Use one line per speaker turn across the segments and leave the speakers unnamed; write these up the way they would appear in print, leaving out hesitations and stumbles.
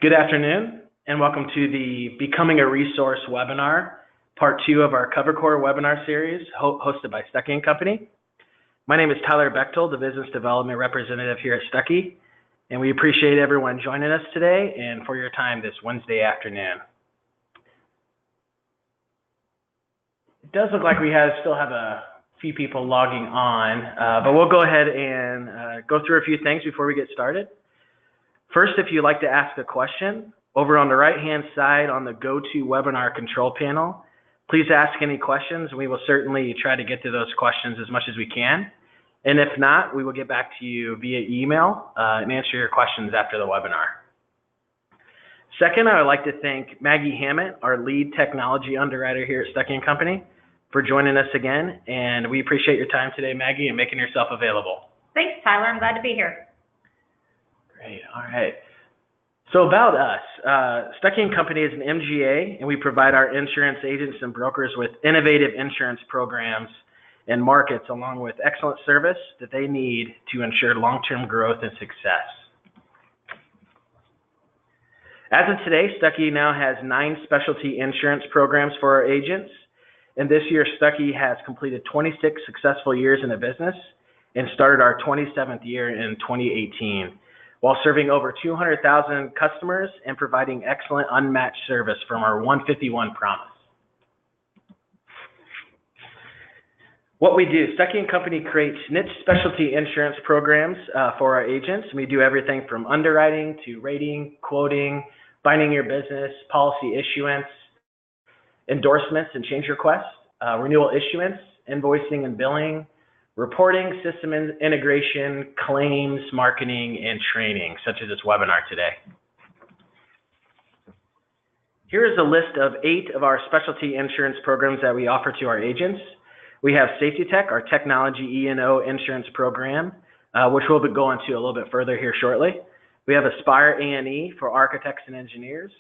Good afternoon, and welcome to the Becoming a Resource webinar, part 2 of our CoverCore webinar series, hosted by Stuckey & Company. My name is Tyler Bechtold, the Business Development Representative here at Stuckey, and we appreciate everyone joining us today and for your time this Wednesday afternoon. It does look like we still have a few people logging on, but we'll go ahead and go through a few things before we get started. First, if you'd like to ask a question, over on the right-hand side on the GoToWebinar control panel, please ask any questions, and we will certainly try to get to those questions as much as we can. And if not, we will get back to you via email and answer your questions after the webinar. Second, I would like to thank Maggie Hammett, our lead technology underwriter here at Stuckey & Company, for joining us again. And we appreciate your time today, Maggie, and making yourself available.
Thanks, Tyler. I'm glad to be here.
Great. All right. So about us, Stuckey & Company is an MGA, and we provide our insurance agents and brokers with innovative insurance programs and markets, along with excellent service that they need to ensure long-term growth and success. As of today, Stuckey now has 9 specialty insurance programs for our agents, and this year Stuckey has completed 26 successful years in the business and started our 27th year in 2018. While serving over 200,000 customers and providing excellent unmatched service from our 151 promise. What we do, Stuckey & Company creates niche specialty insurance programs for our agents. We do everything from underwriting to rating, quoting, binding your business, policy issuance, endorsements and change requests, renewal issuance, invoicing and billing, reporting, system integration, claims, marketing, and training, such as this webinar today. Here is a list of 8 of our specialty insurance programs that we offer to our agents. We have Safety Tech, our technology E&O insurance program, which we'll be going to a little bit further here shortly. We have Aspire A&E for architects and engineers.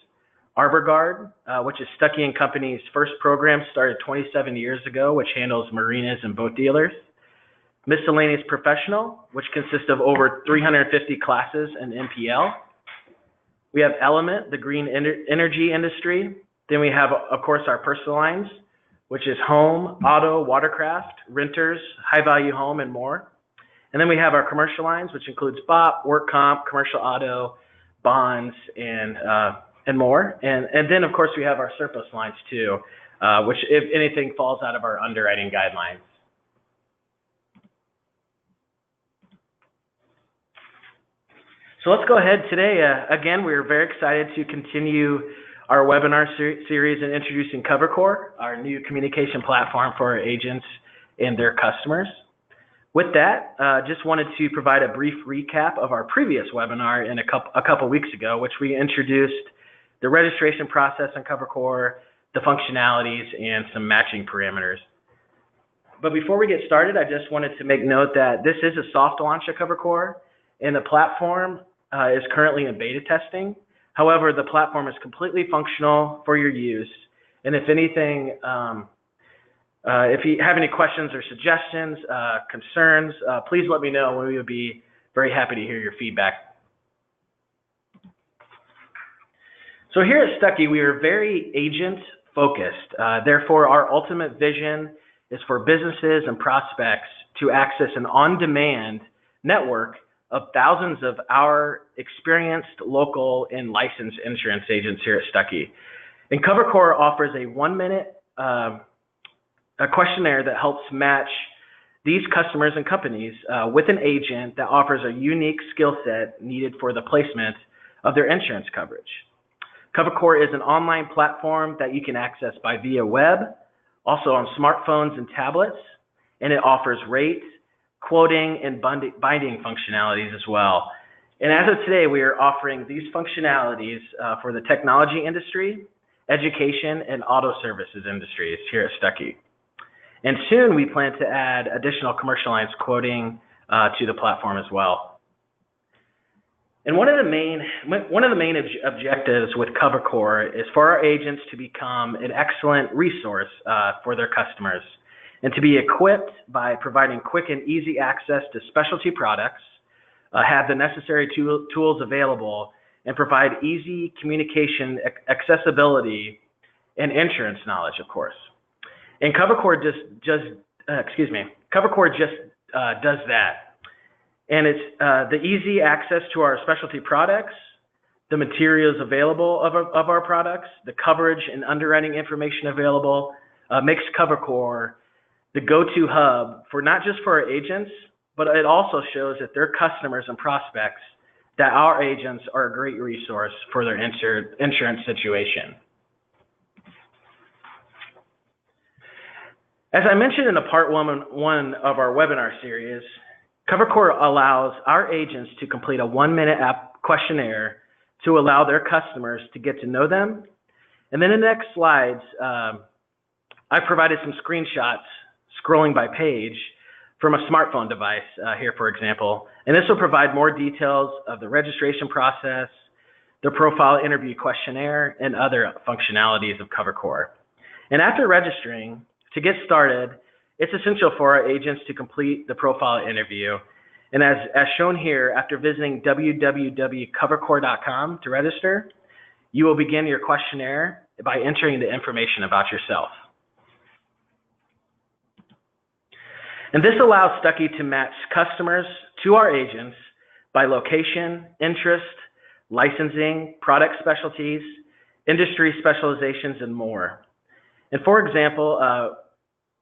Arbor Guard, which is Stuckey & Company's first program, started 27 years ago, which handles marinas and boat dealers. Miscellaneous Professional, which consists of over 350 classes in MPL. We have Element, the green energy industry. Then we have, of course, our personal lines, which is home, auto, watercraft, renters, high-value home, and more. And then we have our commercial lines, which includes BOP, work comp, commercial auto, bonds, and more. And then, of course, we have our surplus lines, too, which, if anything, falls out of our underwriting guidelines. So let's go ahead today. Again, we're very excited to continue our webinar series in introducing CoverCore, our new communication platform for our agents and their customers. With that, just wanted to provide a brief recap of our previous webinar in a couple weeks ago, which we introduced the registration process on CoverCore, the functionalities, and some matching parameters. But before we get started, I just wanted to make note that this is a soft launch of CoverCore, and the platform is currently in beta testing. However, the platform is completely functional for your use. And if anything, if you have any questions or suggestions, concerns, please let me know. We would be very happy to hear your feedback. So here at Stuckey, we are very agent focused. Therefore, our ultimate vision is for businesses and prospects to access an on-demand network of thousands of our experienced local and licensed insurance agents here at Stuckey. And CoverCore offers a 1-minute a questionnaire that helps match these customers and companies with an agent that offers a unique skill set needed for the placement of their insurance coverage. CoverCore is an online platform that you can access via web, also on smartphones and tablets, and it offers rates, quoting, and binding functionalities as well. And as of today, we are offering these functionalities for the technology industry, education, and auto services industries here at Stuckey. And soon we plan to add additional commercial lines quoting to the platform as well. And one of the main objectives with CoverCore is for our agents to become an excellent resource for their customers, and to be equipped by providing quick and easy access to specialty products, have the necessary tools available, and provide easy communication, accessibility, and insurance knowledge, of course. And CoverCore CoverCore just does that. And it's the easy access to our specialty products, the materials available of our products, the coverage and underwriting information available, makes CoverCore the go-to hub for not just for our agents, but it also shows that their customers and prospects that our agents are a great resource for their insurance situation. As I mentioned in the part one of our webinar series, CoverCore allows our agents to complete a 1-minute app questionnaire to allow their customers to get to know them. And then in the next slides, I provided some screenshots scrolling by page from a smartphone device here, for example. And this will provide more details of the registration process, the profile interview questionnaire, and other functionalities of CoverCore. And after registering, to get started, it's essential for our agents to complete the profile interview. And as shown here, after visiting www.covercore.com to register, you will begin your questionnaire by entering the information about yourself. And this allows Stuckey to match customers to our agents by location, interest, licensing, product specialties, industry specializations, and more. And for example,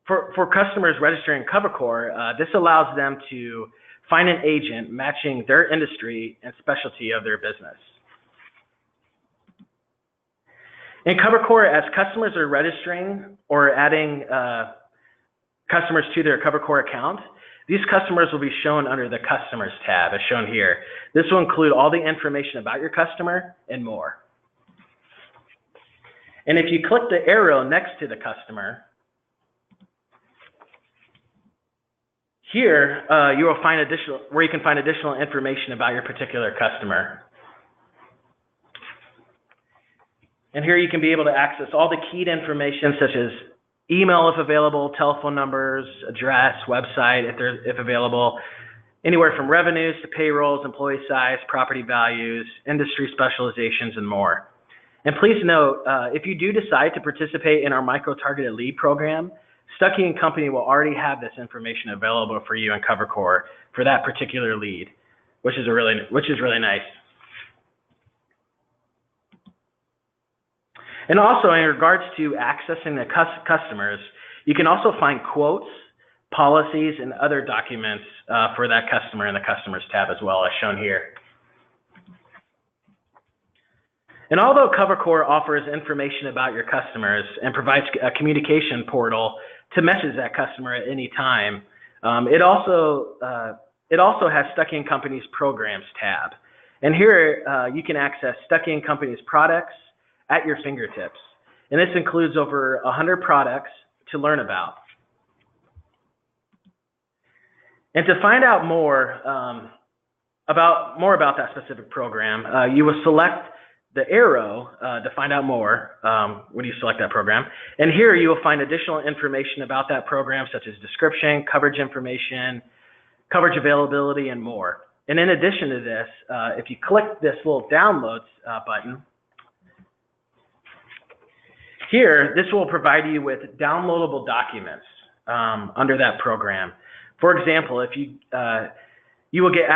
for customers registering CoverCore, this allows them to find an agent matching their industry and specialty of their business. In CoverCore, as customers are registering or adding customers to their CoverCore account, these customers will be shown under the Customers tab, as shown here. This will include all the information about your customer and more. And if you click the arrow next to the customer, here you will find where you can find additional information about your particular customer. And here you can be able to access all the keyed information such as email if available, telephone numbers, address, website if available, anywhere from revenues to payrolls, employee size, property values, industry specializations, and more. And please note, if you do decide to participate in our micro-targeted lead program, Stuckey & Company will already have this information available for you in CoverCore for that particular lead, which is really nice. And also in regards to accessing the customers, you can also find quotes, policies, and other documents for that customer in the Customers tab as well, as shown here. And although CoverCore offers information about your customers and provides a communication portal to message that customer at any time, it also has Stuckey & Company's Programs tab. And here you can access Stuckey & Company's products at your fingertips. And this includes over 100 products to learn about. And to find out more about that specific program, you will select the arrow to find out more when you select that program. And here you will find additional information about that program, such as description, coverage information, coverage availability, and more. And in addition to this, if you click this little downloads button, here, this will provide you with downloadable documents under that program. For example, if you will get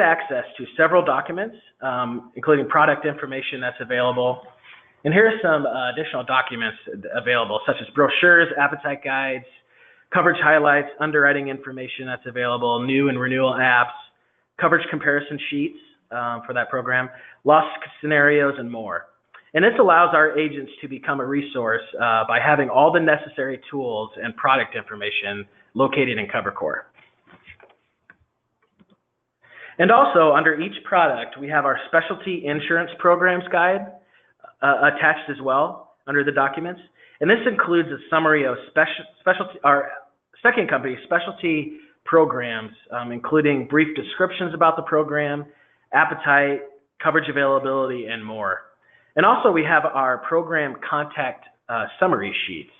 access to several documents, including product information that's available. And here are some additional documents available, such as brochures, appetite guides, coverage highlights, underwriting information that's available, new and renewal apps, coverage comparison sheets for that program, loss scenarios, and more. And this allows our agents to become a resource by having all the necessary tools and product information located in CoverCore. And also, under each product, we have our Specialty Insurance Programs Guide attached as well under the documents. And this includes a summary of Stuckey & Company specialty programs, including brief descriptions about the program, appetite, coverage availability, and more. And also, we have our program contact summary sheets.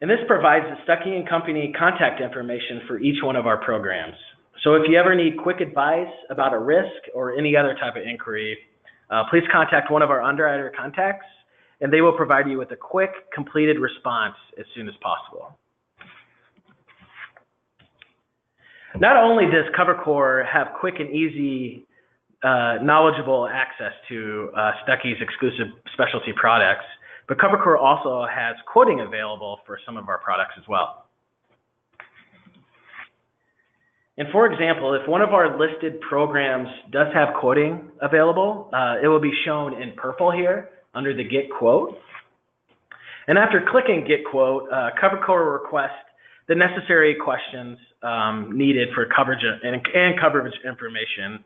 And this provides the Stuckey & Company contact information for each one of our programs. So if you ever need quick advice about a risk or any other type of inquiry, please contact one of our underwriter contacts, and they will provide you with a quick, completed response as soon as possible. Not only does CoverCore have quick and easy, knowledgeable access to Stuckey's exclusive specialty products, but CoverCore also has quoting available for some of our products as well. And for example, if one of our listed programs does have quoting available, it will be shown in purple here under the Get Quote. And after clicking Get Quote, CoverCore will request the necessary questions needed for coverage and coverage information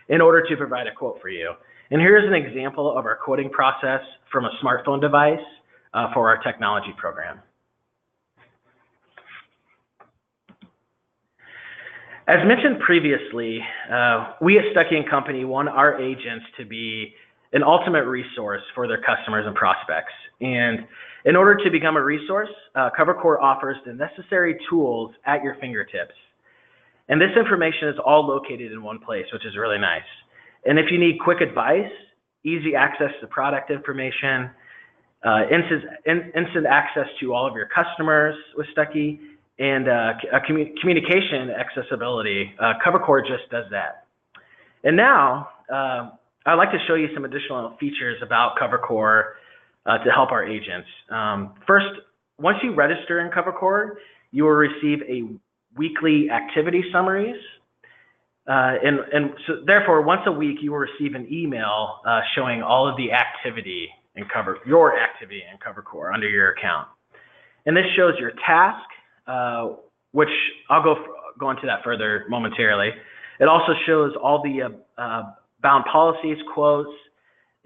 in order to provide a quote for you. And here's an example of our quoting process from a smartphone device for our technology program. As mentioned previously, we at Stuckey & Company want our agents to be an ultimate resource for their customers and prospects. And in order to become a resource, CoverCore offers the necessary tools at your fingertips. And this information is all located in one place, which is really nice. And if you need quick advice, easy access to product information, instant access to all of your customers with Stuckey, and communication accessibility, CoverCore just does that. And now, I'd like to show you some additional features about CoverCore to help our agents. First, once you register in CoverCore, you will receive a weekly activity summaries. And so therefore, once a week, you will receive an email showing all of the activity in your activity in CoverCore under your account. And this shows your task, which I'll go into that further momentarily. It also shows all the bound policies, quotes,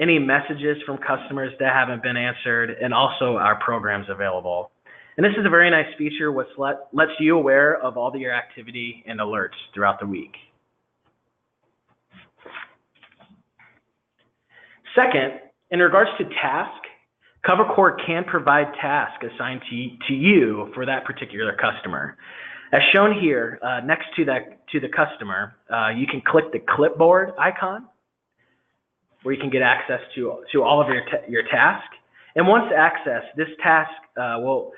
any messages from customers that haven't been answered, and also our programs available. And this is a very nice feature which lets you aware of all of your activity and alerts throughout the week. Second, in regards to task, CoverCore can provide tasks assigned to you for that particular customer. As shown here, next to the customer, you can click the clipboard icon, where you can get access to all of your task. And once accessed, this task will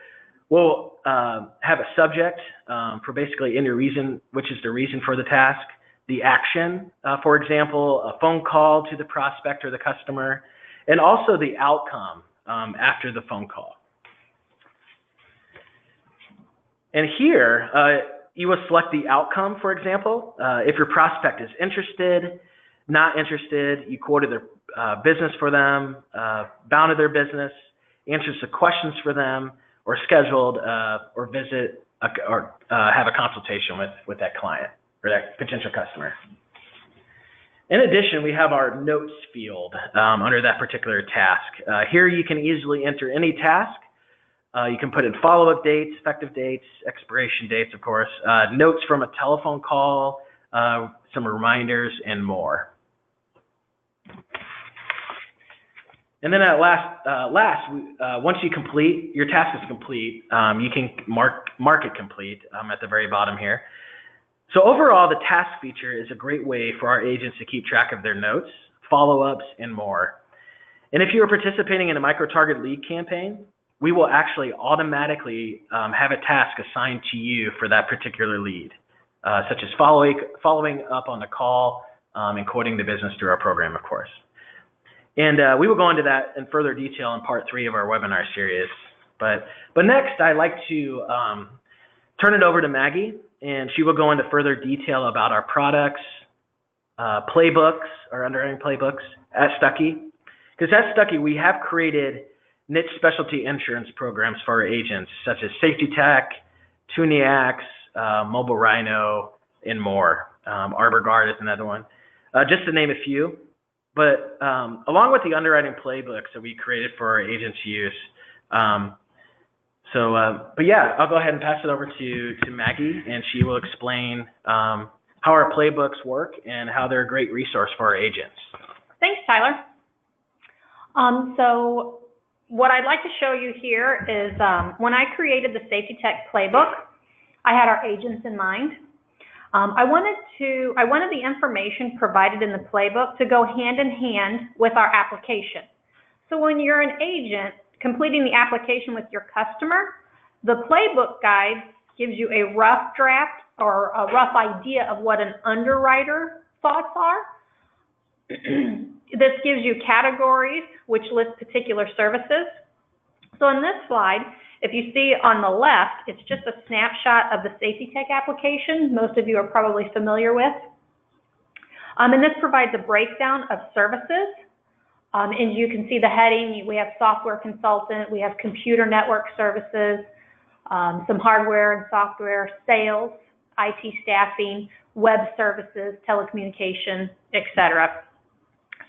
have a subject for basically any reason, which is the reason for the task, the action, for example, a phone call to the prospect or the customer, and also the outcome after the phone call. And here, you will select the outcome, for example. If your prospect is interested, not interested, you quoted their business for them, bounded their business, answered some questions for them, or scheduled or visit or have a consultation with that client or that potential customer. In addition, we have our notes field under that particular task. Here you can easily enter any task. You can put in follow-up dates, effective dates, expiration dates, of course, notes from a telephone call, some reminders, and more. And then at once you complete, your task is complete, you can mark it complete at the very bottom here. So overall, the task feature is a great way for our agents to keep track of their notes, follow-ups, and more. And if you are participating in a micro-target lead campaign, we will actually automatically have a task assigned to you for that particular lead, such as following up on the call and quoting the business through our program, of course. And we will go into that in further detail in part 3 of our webinar series. But next, I'd like to turn it over to Maggie, and she will go into further detail about our products, playbooks, our underwriting playbooks at Stuckey. Because at Stuckey, we have created niche specialty insurance programs for our agents, such as Safety Tech, Tuniax, Mobile Rhino, and more. Arbor Guard is another one, just to name a few. But along with the underwriting playbooks that we created for our agents' use. But yeah, I'll go ahead and pass it over to Maggie, and she will explain how our playbooks work and how they're a great resource for our agents.
Thanks, Tyler. So what I'd like to show you here is when I created the Safety Tech Playbook, I had our agents in mind. I wanted the information provided in the playbook to go hand in hand with our application. So when you're an agent completing the application with your customer, the playbook guide gives you a rough draft or a rough idea of what an underwriter thoughts are. This gives you categories which list particular services. So in this slide, if you see on the left, it's just a snapshot of the Safety Tech application most of you are probably familiar with. And this provides a breakdown of services. And you can see the heading, we have software consultant, we have computer network services, some hardware and software, sales, IT staffing, web services, telecommunication, etc.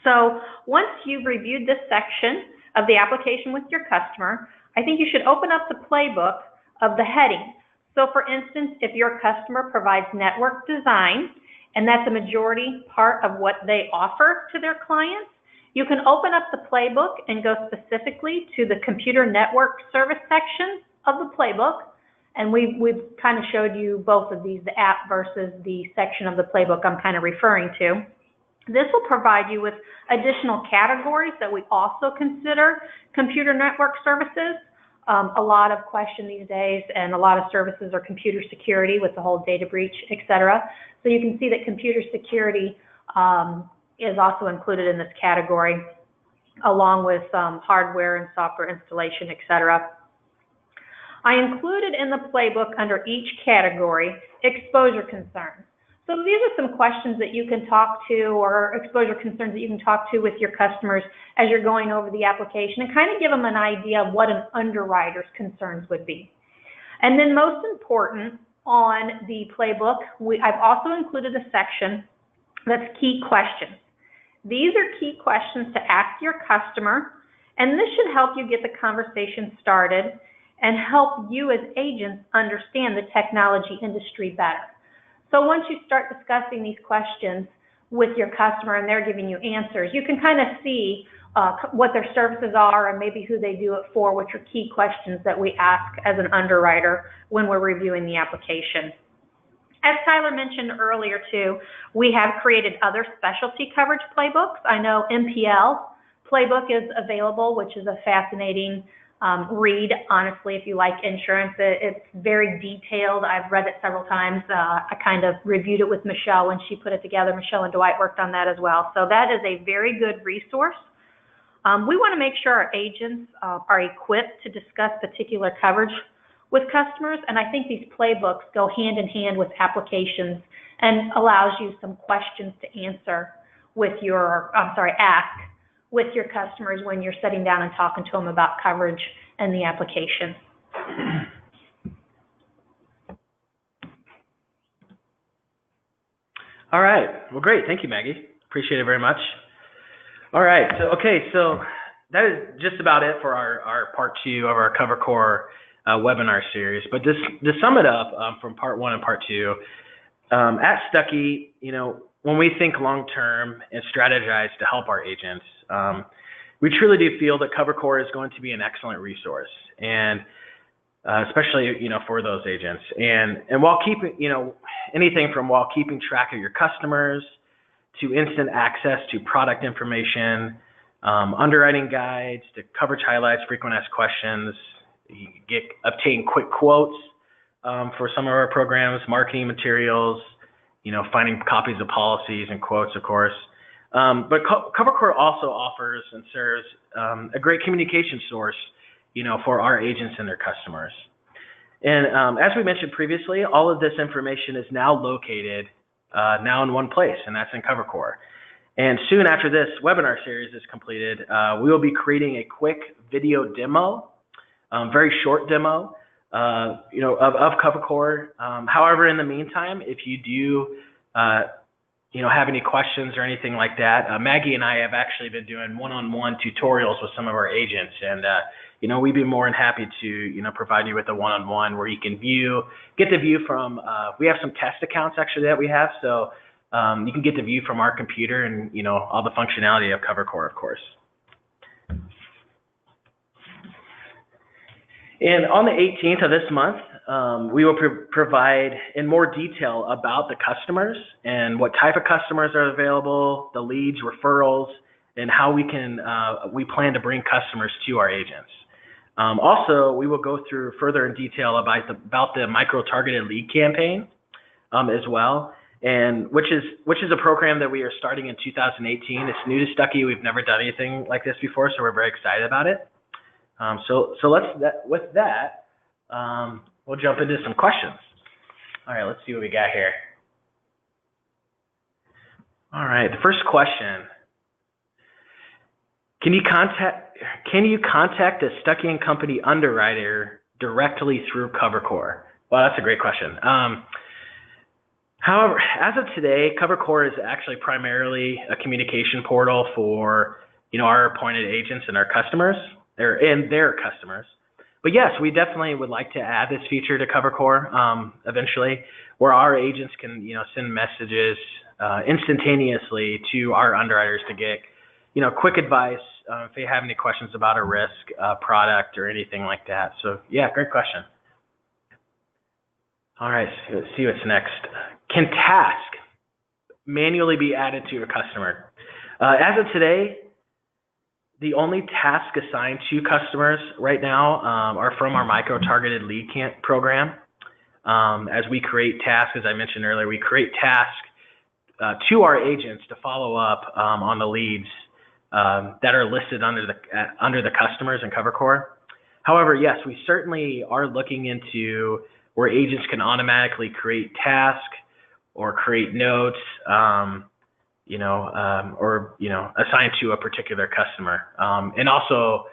So once you've reviewed this section of the application with your customer, I think you should open up the playbook of the heading. So for instance, if your customer provides network design, and that's a majority part of what they offer to their clients, you can open up the playbook and go specifically to the computer network service section of the playbook. And we've kind of showed you both of these, the app versus the section of the playbook I'm kind of referring to. This will provide you with additional categories that we also consider computer network services. A lot of question these days and a lot of services are computer security with the whole data breach, etc. So you can see that computer security is also included in this category, along with hardware and software installation, etc. I included in the playbook under each category exposure concerns. So these are some questions that you can talk to, or exposure concerns that you can talk to with your customers as you're going over the application and kind of give them an idea of what an underwriter's concerns would be. And then most important on the playbook, I've also included a section that's key questions. These are key questions to ask your customer, and this should help you get the conversation started and help you as agents understand the technology industry better. So once you start discussing these questions with your customer and they're giving you answers, you can kind of see what their services are and maybe who they do it for, which are key questions that we ask as an underwriter when we're reviewing the application. As Tyler mentioned earlier too, we have created other specialty coverage playbooks. I know MPL playbook is available, which is a fascinating read, honestly, if you like insurance. It's very detailed. I've read it several times. I kind of reviewed it with Michelle when she put it together. Michelle and Dwight worked on that as well. So that is a very good resource. We want to make sure our agents are equipped to discuss particular coverage with customers, and I think these playbooks go hand in hand with applications and allows you some questions to answer with your, ask with your customers when you're sitting down and talking to them about coverage and the application.
All right. Well, great. Thank you, Maggie. Appreciate it very much. All right. So that is just about it for our part 2 of our CoverCore webinar series. But to sum it up from part 1 and part 2, at Stuckey, when we think long-term and strategize to help our agents, we truly do feel that CoverCore is going to be an excellent resource, and especially for those agents. And while keeping anything from while keeping track of your customers to instant access to product information, underwriting guides to coverage highlights, frequent asked questions, you obtain quick quotes for some of our programs, marketing materials, finding copies of policies and quotes, of course. But CoverCore also offers and serves a great communication source, for our agents and their customers. And as we mentioned previously, all of this information is now located now in one place, and that's in CoverCore. And soon after this webinar series is completed, we will be creating a quick video demo, very short demo, of CoverCore. However, in the meantime, if you do have any questions or anything like that, Maggie and I have actually been doing one-on-one tutorials with some of our agents, and we'd be more than happy to provide you with a one-on-one where you can get the view from. We have some test accounts actually that we have, so you can get the view from our computer and all the functionality of CoverCore, of course. And on the 18th of this month, we will provide in more detail about the customers and what type of customers are available, the leads, referrals, and how we plan to bring customers to our agents. Also, we will go through further in detail about the micro-targeted lead campaign as well, and which is a program that we are starting in 2018. It's new to Stuckey. We've never done anything like this before, so we're very excited about it. We'll jump into some questions. All right, let's see what we got here. All right, the first question. Can you contact a Stuckey & Company underwriter directly through CoverCore? Well, that's a great question. However, as of today, CoverCore is actually primarily a communication portal for our appointed agents and our customers, and their customers. But yes, we definitely would like to add this feature to CoverCore eventually, where our agents can send messages instantaneously to our underwriters to get quick advice if they have any questions about a risk, product, or anything like that. So yeah, great question. All right, so let's see what's next. Can task manually be added to a customer? As of today, the only task assigned to customers right now are from our micro-targeted lead program. As we create tasks, as I mentioned earlier, we create tasks to our agents to follow up on the leads that are listed under the customers in CoverCore. However, yes, we certainly are looking into where agents can automatically create tasks or create notes, or assigned to a particular customer, and also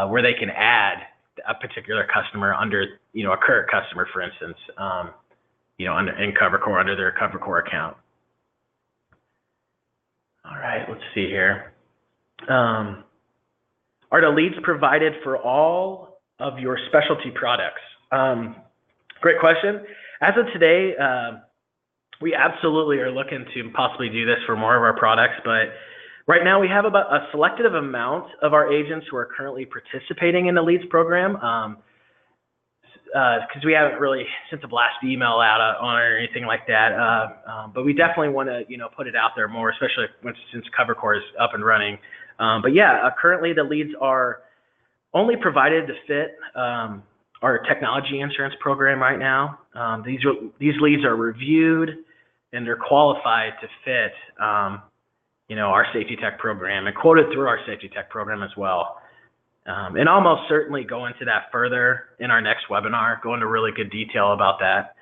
where they can add a particular customer under a current customer, for instance, in CoverCore under their CoverCore account. All right, let's see here. Are the leads provided for all of your specialty products? Great question. As of today, we absolutely are looking to possibly do this for more of our products, but right now we have about a selective amount of our agents who are currently participating in the leads program, because we haven't really sent a blast email out on it or anything like that. But we definitely want to put it out there more, especially since CoverCore is up and running. But yeah, currently the leads are only provided to fit our technology insurance program right now. These leads are reviewed and they're qualified to fit our safety tech program and quoted through our safety tech program as well. And I'll most certainly go into that further in our next webinar, go into really good detail about that.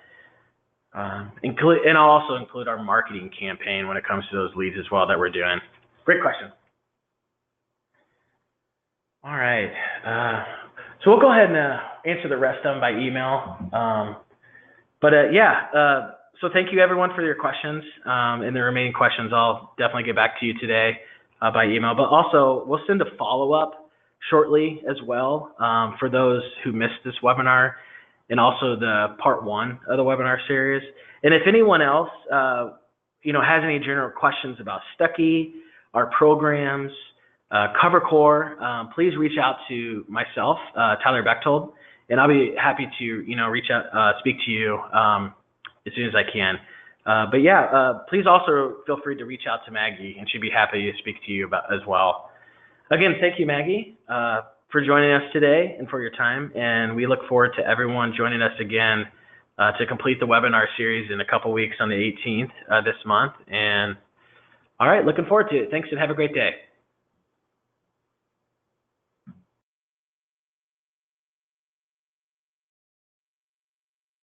And I'll also include our marketing campaign when it comes to those leads as well that we're doing. Great question. All right. So we'll go ahead and answer the rest of them by email. So thank you everyone for your questions. And the remaining questions, I'll definitely get back to you today by email. But also, we'll send a follow-up shortly as well for those who missed this webinar, and also the part 1 of the webinar series. And if anyone else has any general questions about Stuckey, our programs, CoverCore, please reach out to myself, Tyler Bechtold, and I'll be happy to speak to you as soon as I can. Please also feel free to reach out to Maggie, and she'd be happy to speak to you about as well. Again, thank you, Maggie, for joining us today and for your time, and we look forward to everyone joining us again to complete the webinar series in a couple weeks on the 18th this month. And all right, looking forward to it. Thanks, and have a great day.